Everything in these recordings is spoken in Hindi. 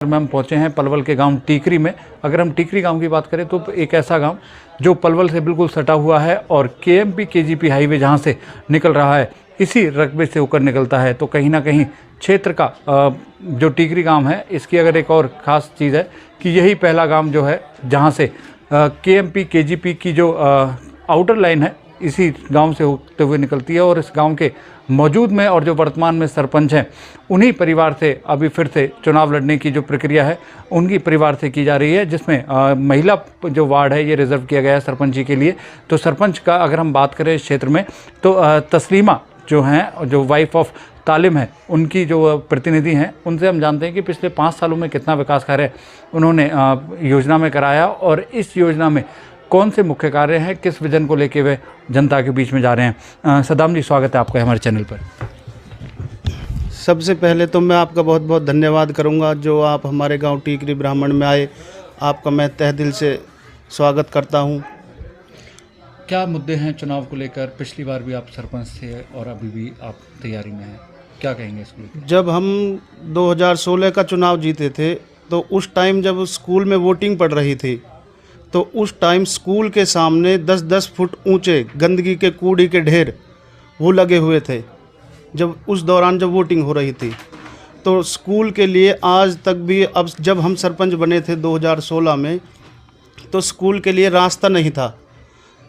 में हम पहुंचे हैं पलवल के गांव टीकरी में। अगर हम टीकरी गांव की बात करें तो एक ऐसा गांव जो पलवल से बिल्कुल सटा हुआ है और केएमपी केजीपी हाईवे जहां से निकल रहा है इसी रकबे से होकर निकलता है। तो कहीं ना कहीं क्षेत्र का जो टीकरी गांव है इसकी अगर एक और ख़ास चीज़ है कि यही पहला गांव जो है जहां से केएमपी केजीपी की जो आउटर लाइन है इसी गांव से होते हुए निकलती है। और इस गांव के मौजूद में और जो वर्तमान में सरपंच हैं उन्हीं परिवार से अभी फिर से चुनाव लड़ने की जो प्रक्रिया है उनकी परिवार से की जा रही है, जिसमें महिला जो वार्ड है ये रिजर्व किया गया है सरपंच जी के लिए। तो सरपंच का अगर हम बात करें इस क्षेत्र में तो तस्लीमा जो हैं, जो वाइफ ऑफ तालिम है, उनकी जो प्रतिनिधि हैं उनसे हम जानते हैं कि पिछले 5 सालों में कितना विकास कार्य उन्होंने योजना में कराया और इस योजना में कौन से मुख्य कार्य हैं, किस विजन को लेके वे जनता के बीच में जा रहे हैं। सदाम जी, स्वागत है आपका हमारे चैनल पर। सबसे पहले तो मैं आपका बहुत बहुत धन्यवाद करूंगा जो आप हमारे गांव टीकरी ब्राह्मण में आए। आपका मैं तहे दिल से स्वागत करता हूं। क्या मुद्दे हैं चुनाव को लेकर? पिछली बार भी आप सरपंच थे और अभी भी आप तैयारी में हैं, क्या कहेंगे इसको लेकर? जब हम 2016 का चुनाव जीते थे तो उस टाइम जब स्कूल में वोटिंग पड़ रही थी तो उस टाइम स्कूल के सामने 10-10 फुट ऊंचे गंदगी के कूड़े के ढेर वो लगे हुए थे जब उस दौरान जब वोटिंग हो रही थी। तो स्कूल के लिए आज तक भी, अब जब हम सरपंच बने थे 2016 में तो स्कूल के लिए रास्ता नहीं था।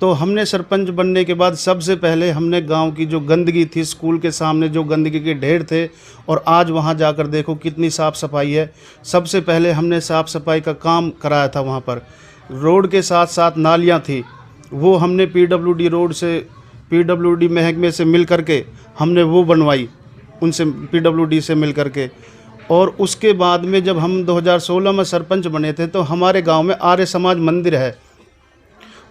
तो हमने सरपंच बनने के बाद सबसे पहले हमने गांव की जो गंदगी थी, स्कूल के सामने जो गंदगी के ढेर थे, और आज वहां जाकर देखो कितनी साफ़ सफाई है। सबसे पहले हमने साफ़ सफाई का काम कराया था। वहां पर रोड के साथ साथ नालियां थी, वो हमने पीडब्ल्यूडी रोड से, पीडब्ल्यूडी महकमे से मिल करके हमने वो बनवाई, उनसे पीडब्ल्यूडी से मिल करके। और उसके बाद में जब हम 2016 में सरपंच बने थे तो हमारे गांव में आर्य समाज मंदिर है,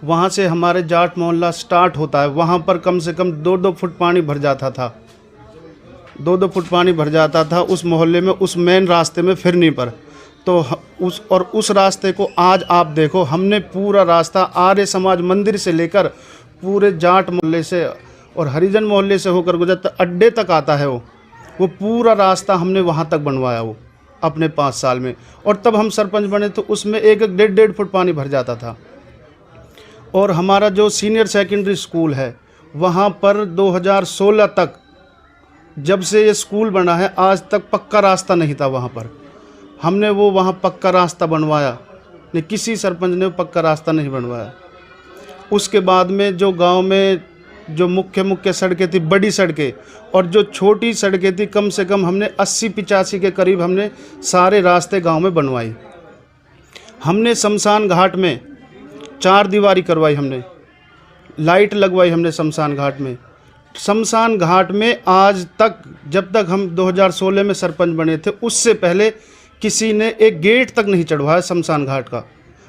वहाँ से हमारे जाट मोहल्ला स्टार्ट होता है। वहाँ पर कम से कम 2-2 फुट पानी भर जाता था, 2-2 फुट पानी भर जाता था उस मोहल्ले में, उस मेन रास्ते में फिरने पर। तो उस रास्ते को आज आप देखो, हमने पूरा रास्ता आर्य समाज मंदिर से लेकर पूरे जाट मोहल्ले से और हरिजन मोहल्ले से होकर गुजरता अड्डे तक आता है वो पूरा रास्ता हमने वहाँ तक बनवाया वो अपने 5 साल में। और तब हम सरपंच बने तो उसमें 1-1 फुट पानी भर जाता था। और हमारा जो सीनियर सेकेंडरी स्कूल है वहाँ पर 2016 तक, जब से ये स्कूल बना है आज तक पक्का रास्ता नहीं था वहाँ पर। हमने वो वहाँ पक्का रास्ता बनवाया, नहीं किसी सरपंच ने पक्का रास्ता नहीं बनवाया। उसके बाद में जो गांव में जो मुख्य सड़कें थी, बड़ी सड़कें, और जो छोटी सड़कें थी, कम से कम हमने 80-85 के करीब हमने सारे रास्ते गांव में बनवाई। हमने शमशान घाट में 4 दीवारी करवाई, हमने लाइट लगवाई हमने शमशान घाट में। शमशान घाट में आज तक, जब तक हम 2016 में सरपंच बने थे उससे पहले किसी ने एक गेट तक नहीं चढ़वाया शमशान घाट का।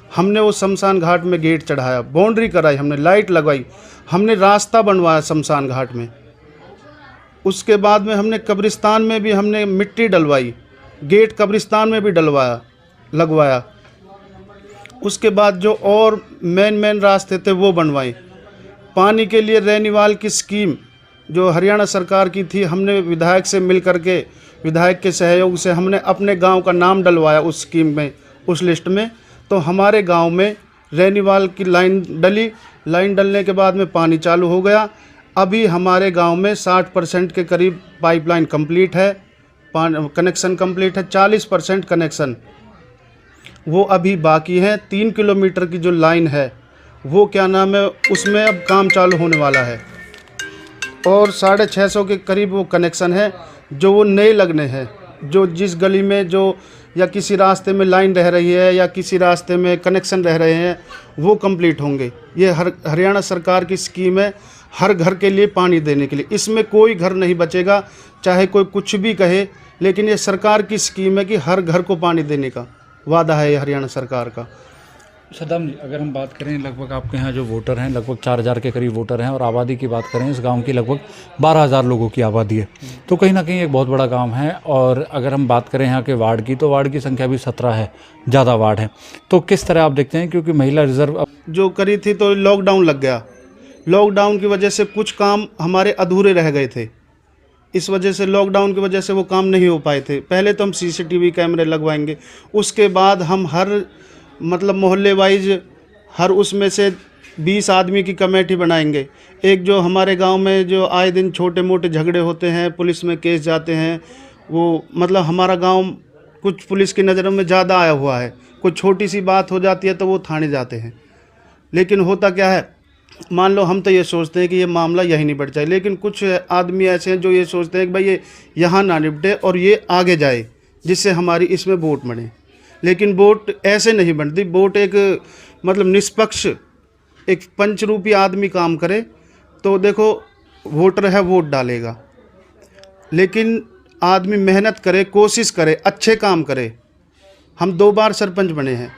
हमने वो शमशान घाट में गेट चढ़ाया, बाउंड्री कराई, हमने लाइट लगवाई, हमने रास्ता बनवाया शमशान घाट में। उसके बाद में हमने कब्रिस्तान में भी हमने मिट्टी डलवाई, गेट कब्रिस्तान में भी लगवाया। उसके बाद जो और मेन रास्ते थे वो बनवाए। पानी के लिए रेनीवाल की स्कीम जो हरियाणा सरकार की थी, हमने विधायक से मिल करके, विधायक के सहयोग से हमने अपने गांव का नाम डलवाया उस स्कीम में, उस लिस्ट में। तो हमारे गांव में रेनीवाल की लाइन डली, लाइन डलने के बाद में पानी चालू हो गया। अभी हमारे गांव में 60% के करीब पाइपलाइन कंप्लीट है, कनेक्शन कंप्लीट है। 40% कनेक्शन वो अभी बाकी है। 3 किलोमीटर की जो लाइन है वो क्या नाम है, उसमें अब काम चालू होने वाला है। और 650 के करीब वो कनेक्शन है जो वो नए लगने हैं, जो जिस गली में जो या किसी रास्ते में लाइन रह रही है या किसी रास्ते में कनेक्शन रह रहे हैं वो कंप्लीट होंगे। ये हरियाणा सरकार की स्कीम है हर घर के लिए पानी देने के लिए। इसमें कोई घर नहीं बचेगा, चाहे कोई कुछ भी कहे, लेकिन ये सरकार की स्कीम है कि हर घर को पानी देने का वादा है ये हरियाणा सरकार का। सदाम जी, अगर हम बात करें लगभग आपके यहाँ जो वोटर हैं लगभग 4000 के करीब वोटर हैं और आबादी की बात करें इस गांव की लगभग 12000 लोगों की आबादी है, तो कहीं ना कहीं एक बहुत बड़ा गांव है। और अगर हम बात करें यहाँ के वार्ड की तो वार्ड की संख्या भी 17 है, ज़्यादा वार्ड है। तो किस तरह आप देखते हैं, क्योंकि महिला रिजर्व जो करी थी तो लॉकडाउन लग गया, लॉकडाउन की वजह से कुछ काम हमारे अधूरे रह गए थे। इस वजह से लॉकडाउन की वजह से वो काम नहीं हो पाए थे। पहले तो हम सीसीटीवी कैमरे लगवाएंगे, उसके बाद हम हर मतलब मोहल्ले वाइज हर उसमें से 20 आदमी की कमेटी बनाएंगे। एक जो हमारे गांव में जो आए दिन छोटे मोटे झगड़े होते हैं, पुलिस में केस जाते हैं, वो मतलब हमारा गांव कुछ पुलिस की नज़रों में ज़्यादा आया हुआ है। कुछ छोटी सी बात हो जाती है तो वो थाने जाते हैं। लेकिन होता क्या है, मान लो हम तो ये सोचते हैं कि ये मामला यहीं निपट जाए, लेकिन कुछ आदमी ऐसे हैं जो ये सोचते हैं कि भाई ये यहाँ ना निपटे और ये आगे जाए, जिससे हमारी इसमें वोट बने। लेकिन वोट ऐसे नहीं बनती। वोट एक मतलब निष्पक्ष एक पंचरूपी आदमी काम करे तो देखो वोटर है वोट डालेगा, लेकिन आदमी मेहनत करे, कोशिश करे, अच्छे काम करे। हम 2 बार सरपंच बने हैं,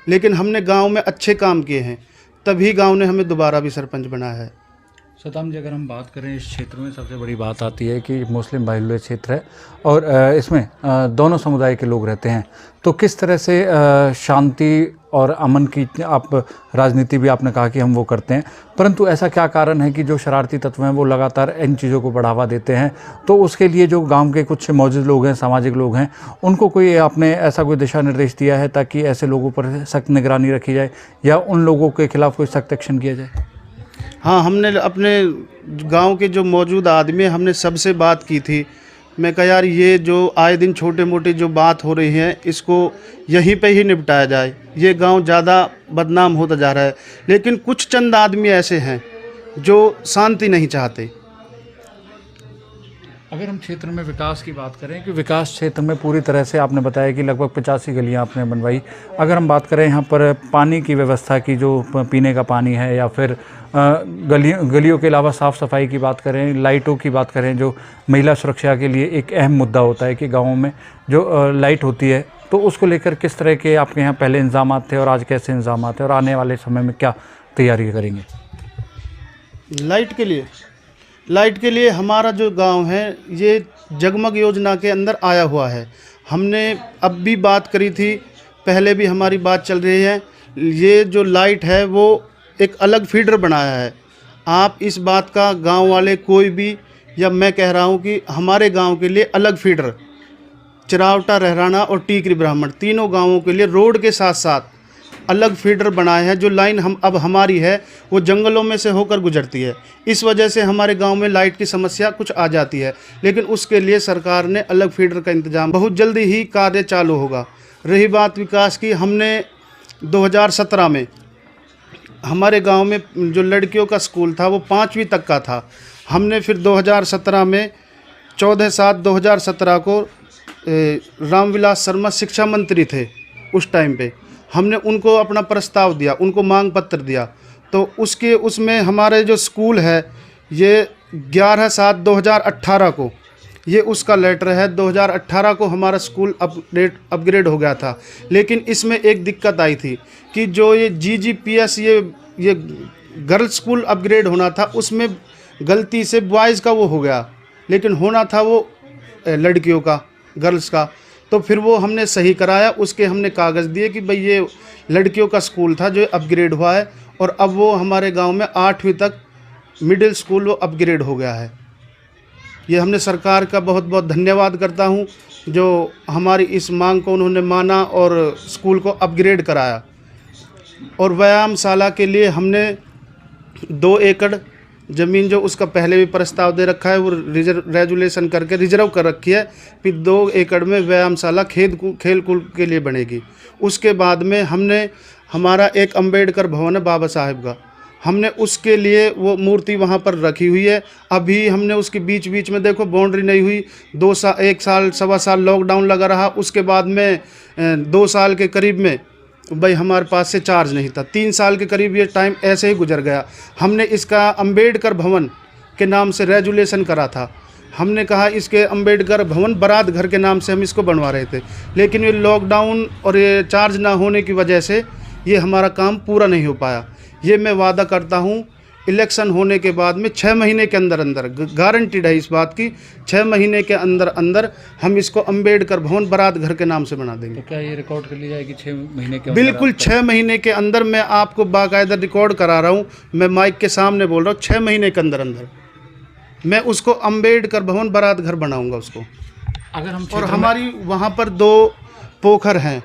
लेकिन हमने गांव में अच्छे काम किए हैं, तभी गांव ने हमें दोबारा भी सरपंच बनाया है। सतनाम जी, अगर हम बात करें इस क्षेत्र में सबसे बड़ी बात आती है कि मुस्लिम बाहुल्य क्षेत्र है और इसमें दोनों समुदाय के लोग रहते हैं, तो किस तरह से शांति और अमन की आप राजनीति भी आपने कहा कि हम वो करते हैं, परंतु ऐसा क्या कारण है कि जो शरारती तत्व हैं वो लगातार इन चीज़ों को बढ़ावा देते हैं? तो उसके लिए जो गांव के कुछ मौजूद लोग हैं, सामाजिक लोग हैं, उनको कोई आपने ऐसा कोई दिशा निर्देश दिया है ताकि ऐसे लोगों पर सख्त निगरानी रखी जाए या उन लोगों के खिलाफ कोई सख्त एक्शन किया जाए? हाँ, हमने अपने गांव के जो मौजूद आदमी हैं, हमने सबसे बात की थी। मैं कहा यार ये जो आए दिन छोटे मोटे जो बात हो रही है इसको यहीं पे ही निपटाया जाए, ये गांव ज़्यादा बदनाम होता जा रहा है। लेकिन कुछ चंद आदमी ऐसे हैं जो शांति नहीं चाहते। अगर हम क्षेत्र में विकास की बात करें कि विकास क्षेत्र में पूरी तरह से आपने बताया कि लगभग 85 गलियां आपने बनवाई। अगर हम बात करें यहाँ पर पानी की व्यवस्था की, जो पीने का पानी है या फिर गलियों के अलावा साफ़ सफाई की बात करें, लाइटों की बात करें, जो महिला सुरक्षा के लिए एक अहम मुद्दा होता है कि गाँवों में जो लाइट होती है, तो उसको लेकर किस तरह के आपके यहाँ पहले इंतजाम थे और आज कैसे इंतजाम थे और आने वाले समय में क्या तैयारी करेंगे? लाइट के लिए हमारा जो गांव है ये जगमग योजना के अंदर आया हुआ है। हमने अब भी बात करी थी, पहले भी हमारी बात चल रही है। ये जो लाइट है वो एक अलग फीडर बनाया है। आप इस बात का गांव वाले कोई भी, या मैं कह रहा हूं कि हमारे गांव के लिए अलग फीडर, चिरावटा, रहराना और टीकरी ब्राह्मण, तीनों गांवों के लिए रोड के साथ साथ अलग फीडर बनाए हैं। जो लाइन अब हमारी है वो जंगलों में से होकर गुजरती है। इस वजह से हमारे गांव में लाइट की समस्या कुछ आ जाती है, लेकिन उसके लिए सरकार ने अलग फीडर का इंतजाम, बहुत जल्दी ही कार्य चालू होगा। रही बात विकास की, हमने 2017 में हमारे गांव में जो लड़कियों का स्कूल था वो 5वीं तक का था। हमने फिर 2017 में 14/7/2017 को रामविलास शर्मा शिक्षा मंत्री थे उस टाइम पे, हमने उनको अपना प्रस्ताव दिया, उनको मांग पत्र दिया। तो उसमें हमारे जो स्कूल है ये 11/7/2018 को, ये उसका लेटर है। 2018 को हमारा स्कूल अपग्रेड हो गया था, लेकिन इसमें एक दिक्कत आई थी कि जो ये GGPS ये गर्ल्स स्कूल अपग्रेड होना था, उसमें गलती से बॉयज़ का वो हो गया, लेकिन होना था वो लड़कियों का, गर्ल्स का। तो फिर वो हमने सही कराया, उसके हमने कागज़ दिए कि भाई ये लड़कियों का स्कूल था जो अपग्रेड हुआ है, और अब वो हमारे गांव में 8वीं तक मिडिल स्कूल वो अपग्रेड हो गया है। ये हमने सरकार का बहुत बहुत धन्यवाद करता हूं जो हमारी इस मांग को उन्होंने माना और स्कूल को अपग्रेड कराया। और व्यायामशाला के लिए हमने 2 एकड़ ज़मीन, जो उसका पहले भी प्रस्ताव दे रखा है, वो रेजुलेशन करके रिजर्व कर रखी है। फिर 2 एकड़ में व्यायामशाला खेल कूद के लिए बनेगी। उसके बाद में हमने हमारा एक अम्बेडकर भवन है बाबा साहेब का, हमने उसके लिए वो मूर्ति वहाँ पर रखी हुई है। अभी हमने उसके बीच बीच में देखो बाउंड्री नहीं हुई, 1 साल 1.25 साल लॉकडाउन लगा रहा। उसके बाद में 2 साल के करीब में भाई हमारे पास से चार्ज नहीं था। 3 साल के करीब ये टाइम ऐसे ही गुजर गया। हमने इसका अम्बेडकर भवन के नाम से रेजुलेशन करा था। हमने कहा इसके अम्बेडकर भवन बारात घर के नाम से हम इसको बनवा रहे थे, लेकिन ये लॉकडाउन और ये चार्ज ना होने की वजह से ये हमारा काम पूरा नहीं हो पाया। ये मैं वादा करता हूँ इलेक्शन होने के बाद में 6 महीने के अंदर अंदर, गारंटीड है इस बात की, 6 महीने के अंदर अंदर हम इसको अम्बेडकर भवन बारात घर के नाम से बना देंगे। तो क्या ये रिकॉर्ड कर ली जाएगी 6 महीने के? बिल्कुल 6 महीने के अंदर। मैं आपको बाकायदा रिकॉर्ड करा रहा हूँ, मैं माइक के सामने बोल रहा हूँ, 6 महीने के अंदर अंदर। मैं उसको अम्बेडकर भवन बारात घर बनाऊंगा उसको। अगर हम और क्षेत्र में- हमारी वहाँ पर 2 पोखर हैं,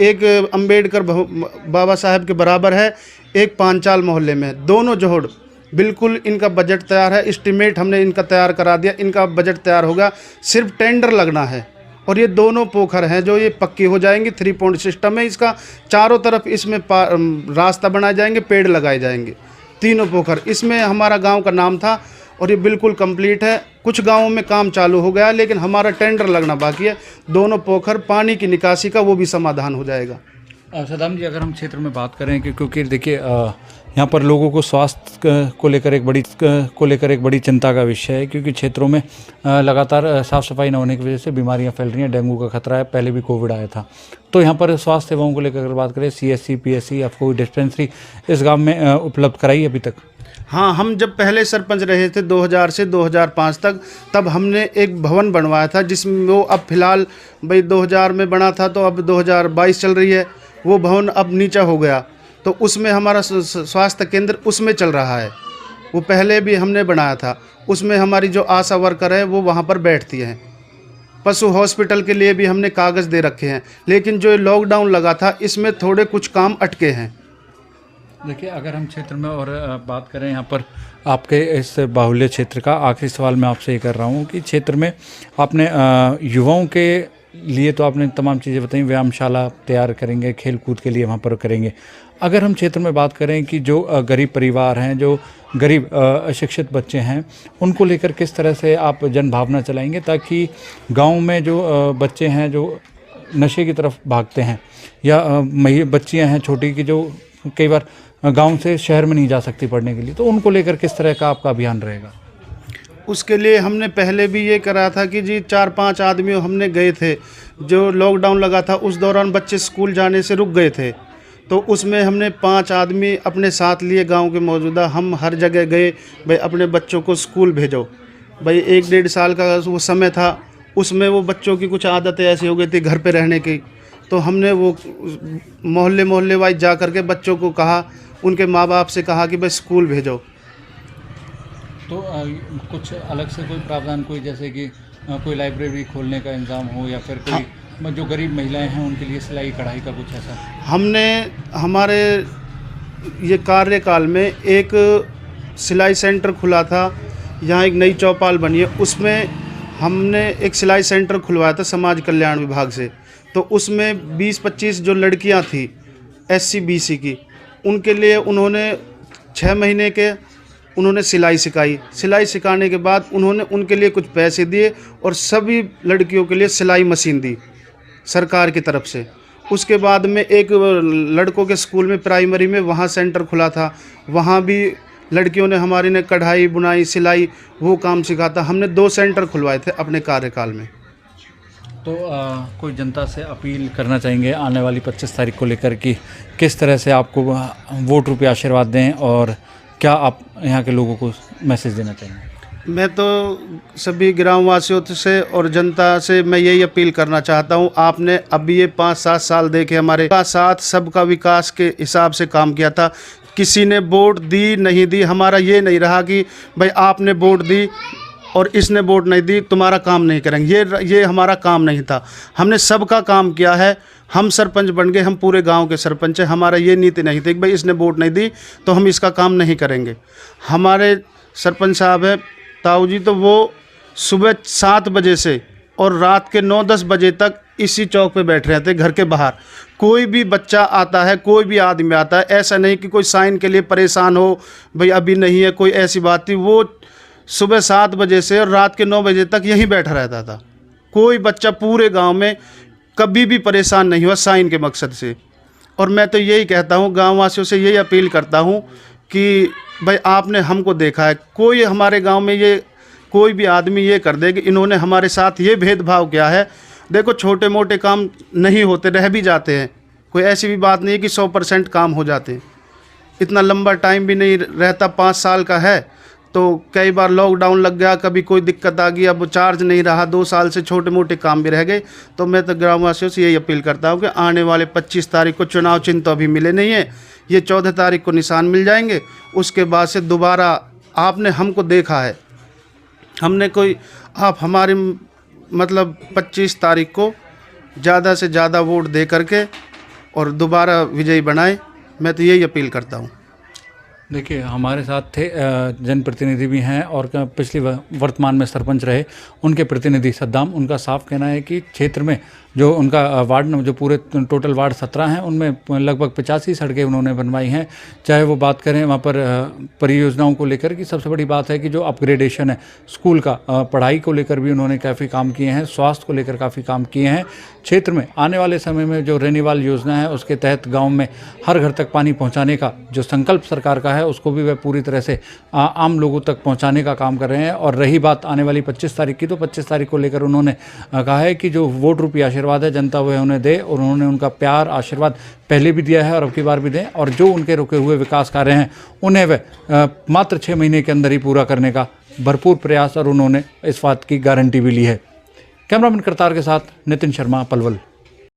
एक अम्बेडकर बाबा साहब के बराबर है, एक पांचाल मोहल्ले में है। दोनों जोड़ बिल्कुल इनका बजट तैयार है, एस्टीमेट हमने इनका तैयार करा दिया, इनका बजट तैयार होगा, सिर्फ टेंडर लगना है। और ये दोनों पोखर हैं जो ये पक्की हो जाएंगी, 3 पॉइंट सिस्टम है इसका, चारों तरफ इसमें रास्ता बनाए जाएंगे, पेड़ लगाए जाएंगे, तीनों पोखर। इसमें हमारा गांव का नाम था और ये बिल्कुल कंप्लीट है। कुछ गांवों में काम चालू हो गया लेकिन हमारा टेंडर लगना बाकी है। दोनों पोखर पानी की निकासी का वो भी समाधान हो जाएगा। सदाम जी, अगर हम क्षेत्र में बात करें कि क्योंकि देखिए यहाँ पर लोगों को स्वास्थ्य को लेकर एक बड़ी चिंता का विषय है, क्योंकि क्षेत्रों में लगातार साफ़ सफाई न होने की वजह से बीमारियाँ फैल रही हैं, डेंगू का खतरा है, पहले भी कोविड आया था। तो यहाँ पर स्वास्थ्य सेवाओं को लेकर अगर बात करें, CSC PSC या कोई डिस्पेंसरी इस गाँव में उपलब्ध कराई अभी तक? हाँ, हम जब पहले सरपंच रहे थे 2000 से 2005 तक, तब हमने एक भवन बनवाया था जिसमें वो अब फिलहाल भाई 2000 में बना था तो अब 2022 चल रही है, वो भवन अब नीचा हो गया। तो उसमें हमारा स्वास्थ्य केंद्र उसमें चल रहा है। वो पहले भी हमने बनाया था, उसमें हमारी जो आशा वर्कर है वो वहाँ पर बैठती हैं। पशु हॉस्पिटल के लिए भी हमने कागज़ दे रखे हैं, लेकिन जो लॉकडाउन लगा था इसमें थोड़े कुछ काम अटके हैं। देखिए, अगर हम क्षेत्र में और बात करें यहाँ पर आपके इस बाहुल्य क्षेत्र का, आखिरी सवाल मैं आपसे ये कर रहा हूँ कि क्षेत्र में आपने युवाओं के लिए तो आपने तमाम चीज़ें बताई, व्यायामशाला तैयार करेंगे, खेल कूद के लिए वहाँ पर करेंगे। अगर हम क्षेत्र में बात करें कि जो गरीब परिवार हैं, जो गरीब अशिक्षित बच्चे हैं, उनको लेकर किस तरह से आप जनभावना चलाएंगे ताकि गाँव में जो बच्चे हैं जो नशे की तरफ भागते हैं, या बच्चियाँ हैं छोटी की जो कई बार गांव से शहर में नहीं जा सकती पढ़ने के लिए, तो उनको लेकर किस तरह का आपका अभियान रहेगा? उसके लिए हमने पहले भी ये करा था कि जी 4-5 आदमी हमने गए थे, जो लॉकडाउन लगा था उस दौरान बच्चे स्कूल जाने से रुक गए थे, तो उसमें हमने 5 आदमी अपने साथ लिए गांव के मौजूदा। हम हर जगह गए, भाई अपने बच्चों को स्कूल भेजो। भाई 1-1.5 साल का वो समय था, उसमें वो बच्चों की कुछ आदतें ऐसी हो गई थी घर पे रहने की, तो हमने वो मोहल्ले वाइज जा कर के बच्चों को कहा, उनके माँ बाप से कहा कि भाई स्कूल भेजो। तो कुछ अलग से कोई प्रावधान, कोई जैसे कि कोई लाइब्रेरी खोलने का इंतजाम हो, या फिर कोई जो गरीब महिलाएं हैं उनके लिए सिलाई कढ़ाई का कुछ ऐसा? हमने हमारे ये कार्यकाल में एक सिलाई सेंटर खुला था, यहाँ एक नई चौपाल बनी है, उसमें हमने एक सिलाई सेंटर खुलवाया था समाज कल्याण विभाग से। तो उसमें 20-25 जो लड़कियां थी SC BC की, उनके लिए उन्होंने 6 महीने के उन्होंने सिलाई सिखाई। सिलाई सिखाने के बाद उन्होंने उनके लिए कुछ पैसे दिए और सभी लड़कियों के लिए सिलाई मशीन दी सरकार की तरफ से। उसके बाद में एक लड़कों के स्कूल में प्राइमरी में वहाँ सेंटर खुला था, वहाँ भी लड़कियों ने हमारी ने कढ़ाई बुनाई सिलाई वो काम सिखा था। हमने 2 सेंटर खुलवाए थे अपने कार्यकाल में। तो कोई जनता से अपील करना चाहेंगे आने वाली 25 तारीख को लेकर कि किस तरह से आपको वोट रूपी आशीर्वाद दें, और क्या आप यहाँ के लोगों को मैसेज देना चाहेंगे? मैं तो सभी ग्रामवासियों से और जनता से मैं यही अपील करना चाहता हूँ, आपने अभी ये 5-7 साल देखे हमारे साथ सबका विकास के हिसाब से काम किया था। किसी ने वोट दी नहीं दी, हमारा ये नहीं रहा कि भाई आपने वोट दी और इसने वोट नहीं दी तुम्हारा काम नहीं करेंगे, ये हमारा काम नहीं था। हमने सबका काम किया है। हम सरपंच बन गए, हम पूरे गांव के सरपंच हैं। हमारा ये नीति नहीं थी कि भाई इसने वोट नहीं दी तो हम इसका काम नहीं करेंगे। हमारे सरपंच साहब हैं ताऊ जी, तो वो सुबह 7 बजे से और रात के 9-10 बजे तक इसी चौक पे बैठ रहते घर के बाहर। कोई भी बच्चा आता है, कोई भी आदमी आता है, ऐसा नहीं कि कोई साइन के लिए परेशान हो भाई अभी नहीं है, कोई ऐसी बात थी। वो सुबह 7 बजे से और रात के 9 बजे तक यहीं बैठा रहता था। कोई बच्चा पूरे गांव में कभी भी परेशान नहीं हुआ साइन के मकसद से। और मैं तो यही कहता हूं, गांव वासियों से यही अपील करता हूं कि भाई आपने हमको देखा है, कोई हमारे गांव में ये कोई भी आदमी ये कर दे कि इन्होंने हमारे साथ ये भेदभाव किया है। देखो छोटे मोटे काम नहीं होते, रह भी जाते हैं, कोई ऐसी भी बात नहीं है कि 100% काम हो जाते हैं। इतना लंबा टाइम भी नहीं रहता, 5 साल का है तो कई बार लॉकडाउन लग गया, कभी कोई दिक्कत आ गई, अब चार्ज नहीं रहा, 2 साल से छोटे मोटे काम भी रह गए। तो मैं तो ग्रामवासियों से यही अपील करता हूँ कि आने वाले 25 तारीख को चुनाव चिन्ह तो अभी मिले नहीं है, ये 14 तारीख को निशान मिल जाएंगे। उसके बाद से दोबारा आपने हमको देखा है, हमने कोई आप हमारे मतलब 25 तारीख को ज़्यादा से ज़्यादा वोट दे करके और दोबारा विजयी बनाए, मैं तो यही अपील करता हूँ। देखिए हमारे साथ थे जनप्रतिनिधि भी हैं और पिछली वर्तमान में सरपंच रहे उनके प्रतिनिधि सद्दाम। उनका साफ कहना है कि क्षेत्र में जो उनका वार्ड जो पूरे टोटल वार्ड 17 हैं उनमें लगभग 85 सड़कें उन्होंने बनवाई हैं। चाहे वो बात करें वहाँ पर परियोजनाओं को लेकर की, सबसे बड़ी बात है कि जो अपग्रेडेशन है स्कूल का, पढ़ाई को लेकर भी उन्होंने काफ़ी काम किए हैं, स्वास्थ्य को लेकर काफ़ी काम किए हैं। क्षेत्र में आने वाले समय में जो रेनीवाल योजना है उसके तहत गाँव में हर घर तक पानी पहुँचाने का जो संकल्प सरकार का है उसको भी वह पूरी तरह से आम लोगों तक पहुँचाने का काम कर रहे हैं। और रही बात आने वाली 25 तारीख की, तो 25 तारीख को लेकर उन्होंने कहा है कि जो वोट रूपी आशीर्वाद है जनता वह उन्हें दे, और उन्होंने उनका प्यार आशीर्वाद पहले भी दिया है और अब की बार भी दें, और जो उनके रुके हुए विकास कार्य हैं उन्हें वह मात्र 6 महीने के अंदर ही पूरा करने का भरपूर प्रयास और उन्होंने इस बात की गारंटी भी ली है। कैमरामैन करतार के साथ नितिन शर्मा, पलवल।